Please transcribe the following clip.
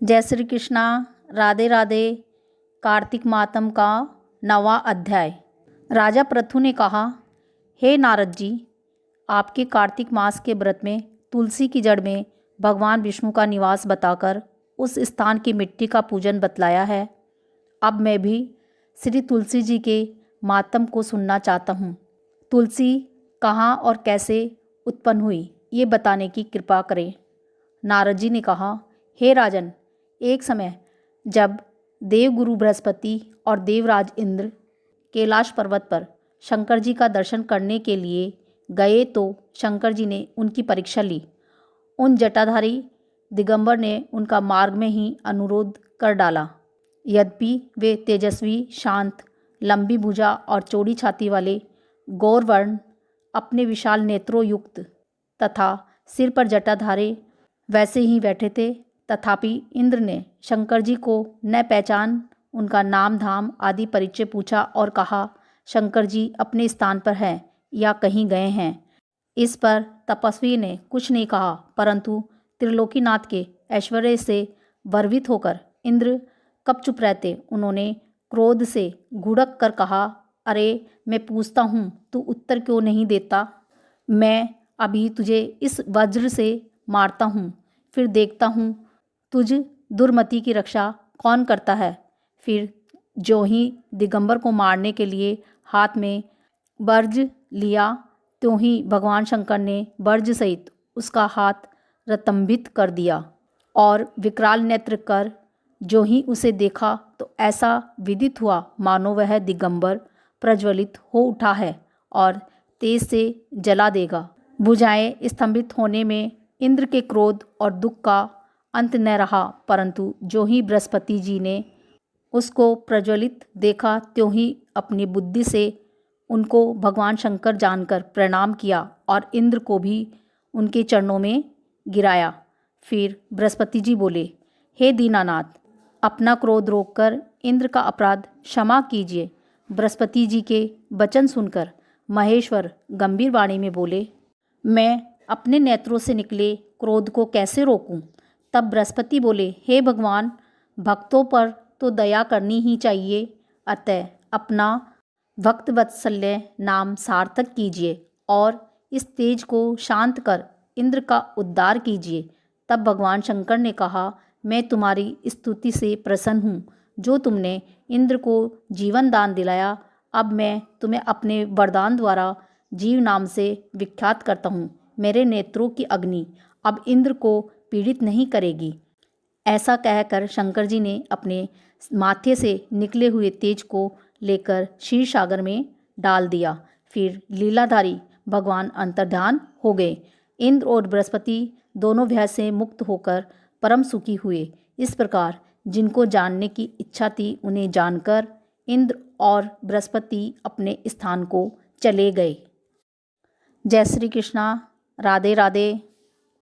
जय श्री कृष्णा। राधे राधे। कार्तिक मातम का 9वां अध्याय। राजा पृथु ने कहा, हे नारद जी, आपके कार्तिक मास के व्रत में तुलसी की जड़ में भगवान विष्णु का निवास बताकर उस स्थान की मिट्टी का पूजन बतलाया है। अब मैं भी श्री तुलसी जी के मातम को सुनना चाहता हूँ। तुलसी कहाँ और कैसे उत्पन्न हुई, ये बताने की कृपा करें। नारद जी ने कहा, हे राजन, एक समय जब देवगुरु बृहस्पति और देवराज इंद्र कैलाश पर्वत पर शंकर जी का दर्शन करने के लिए गए तो शंकर जी ने उनकी परीक्षा ली। उन जटाधारी दिगंबर ने उनका मार्ग में ही अनुरोध कर डाला। यद्यपि वे तेजस्वी, शांत, लंबी भुजा और चौड़ी छाती वाले गौरवर्ण, अपने विशाल नेत्रों युक्त तथा सिर पर जटाधारे वैसे ही बैठे थे, तथापि इंद्र ने शंकर जी को न पहचान उनका नाम धाम आदि परिचय पूछा और कहा, शंकर जी अपने स्थान पर हैं या कहीं गए हैं। इस पर तपस्वी ने कुछ नहीं कहा, परंतु त्रिलोकीनाथ के ऐश्वर्य से गर्वित होकर इंद्र कब चुप रहते, उन्होंने क्रोध से घुड़क कर कहा, अरे मैं पूछता हूँ, तू उत्तर क्यों नहीं देता? मैं अभी तुझे इस वज्र से मारता हूँ, फिर देखता हूँ तुझ दुर्मति की रक्षा कौन करता है। फिर जो ही दिगंबर को मारने के लिए हाथ में वर्ज लिया, त्यों ही भगवान शंकर ने वर्ज सहित उसका हाथ रतंभित कर दिया और विकराल नेत्र कर जो ही उसे देखा तो ऐसा विदित हुआ मानो वह दिगंबर प्रज्वलित हो उठा है और तेज से जला देगा। भुजाएं स्तंभित होने में इंद्र के क्रोध और दुख का अंत न रहा, परंतु जो ही बृहस्पति जी ने उसको प्रज्वलित देखा, त्यों ही अपनी बुद्धि से उनको भगवान शंकर जानकर प्रणाम किया और इंद्र को भी उनके चरणों में गिराया। फिर बृहस्पति जी बोले, हे दीनानाथ, अपना क्रोध रोककर इंद्र का अपराध क्षमा कीजिए। बृहस्पति जी के वचन सुनकर महेश्वर गंभीर वाणी में बोले, मैं अपने नेत्रों से निकले क्रोध को कैसे रोकूं? तब बृहस्पति बोले, हे भगवान, भक्तों पर तो दया करनी ही चाहिए, अतः अपना भक्त वत्सल्य नाम सार्थक कीजिए और इस तेज को शांत कर इंद्र का उद्धार कीजिए। तब भगवान शंकर ने कहा, मैं तुम्हारी स्तुति से प्रसन्न हूँ, जो तुमने इंद्र को जीवन दान दिलाया। अब मैं तुम्हें अपने वरदान द्वारा जीव नाम से विख्यात करता हूँ। मेरे नेत्रों की अग्नि अब इंद्र को पीड़ित नहीं करेगी। ऐसा कहकर शंकर जी ने अपने माथे से निकले हुए तेज को लेकर क्षीर सागर में डाल दिया। फिर लीलाधारी भगवान अंतर्ध्यान हो गए। इंद्र और बृहस्पति दोनों भय से मुक्त होकर परम सुखी हुए। इस प्रकार जिनको जानने की इच्छा थी, उन्हें जानकर इंद्र और बृहस्पति अपने स्थान को चले गए। जय श्री कृष्णा। राधे राधे।